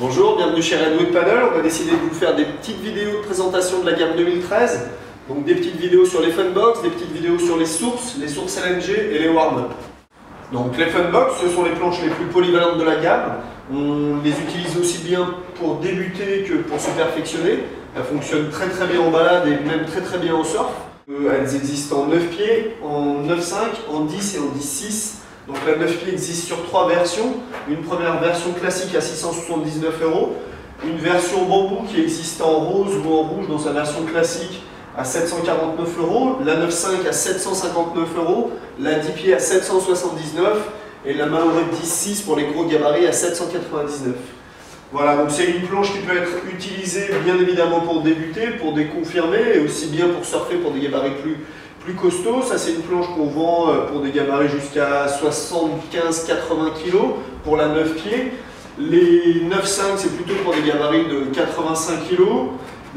Bonjour, bienvenue chez Redwood Paddle. On va décider de vous faire des petites vidéos de présentation de la gamme 2013. Donc des petites vidéos sur les Funbox, des petites vidéos sur les sources LNG et les warm-up. Donc les Funbox, ce sont les planches les plus polyvalentes de la gamme. On les utilise aussi bien pour débuter que pour se perfectionner. Elles fonctionnent très bien en balade et même très bien en surf. Elles existent en 9 pieds, en 9,5, en 10 et en 10,6. Donc la 9 pieds existe sur 3 versions. Une première version classique à 679 €, une version bambou qui existe en rose ou en rouge dans sa version classique à 749 €, la 9,5 à 759 €, la 10 pieds à 779 € et la Maori 10,6 pour les gros gabarits à 799 €. Voilà, donc c'est une planche qui peut être utilisée bien évidemment pour débuter, pour déconfirmer et aussi bien pour surfer pour des gabarits plus costauds. Ça c'est une planche qu'on vend pour des gabarits jusqu'à 75-80 kg pour la 9 pieds. Les 9,5 c'est plutôt pour des gabarits de 85 kg.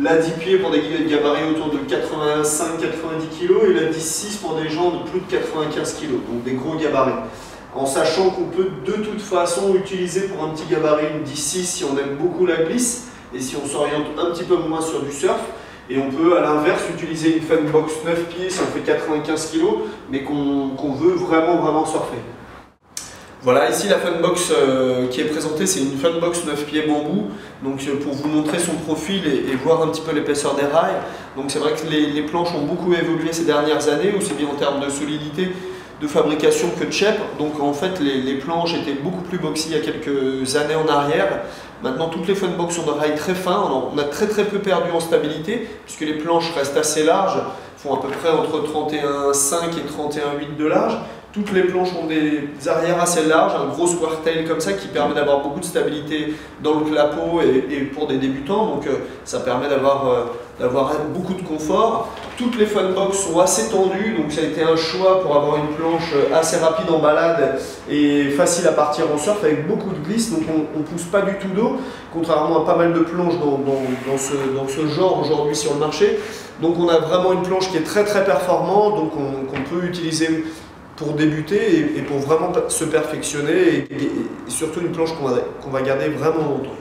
La 10 pieds pour des gabarits autour de 85-90 kg et la 10,6 pour des gens de plus de 95 kg, donc des gros gabarits. En sachant qu'on peut de toute façon utiliser pour un petit gabarit une 10,6 si on aime beaucoup la glisse et si on s'oriente un petit peu moins sur du surf. Et on peut à l'inverse utiliser une Funbox 9 pieds si on fait 95 kg mais qu'on veut vraiment surfer. Voilà, ici la Funbox qui est présentée, c'est une Funbox 9 pieds bambou, donc pour vous montrer son profil et voir un petit peu l'épaisseur des rails. Donc c'est vrai que les planches ont beaucoup évolué ces dernières années, aussi bien en termes de solidité, de fabrication que de shape. Donc en fait les planches étaient beaucoup plus boxy il y a quelques années en arrière. Maintenant toutes les Funbox ont des rails très fins, on a très peu perdu en stabilité puisque les planches restent assez larges, font à peu près entre 31,5 et 31,8 de large. Toutes les planches ont des arrières assez larges, un gros square-tail comme ça qui permet d'avoir beaucoup de stabilité dans le clapot et pour des débutants, donc ça permet d'avoir beaucoup de confort. Toutes les Funbox sont assez tendues, donc ça a été un choix pour avoir une planche assez rapide en balade et facile à partir en surf avec beaucoup de glisse, donc on ne pousse pas du tout d'eau, contrairement à pas mal de planches dans ce genre aujourd'hui sur le marché. Donc on a vraiment une planche qui est très performante, donc qu'on peut utiliser pour débuter et pour vraiment se perfectionner et surtout une planche qu'on va garder vraiment longtemps.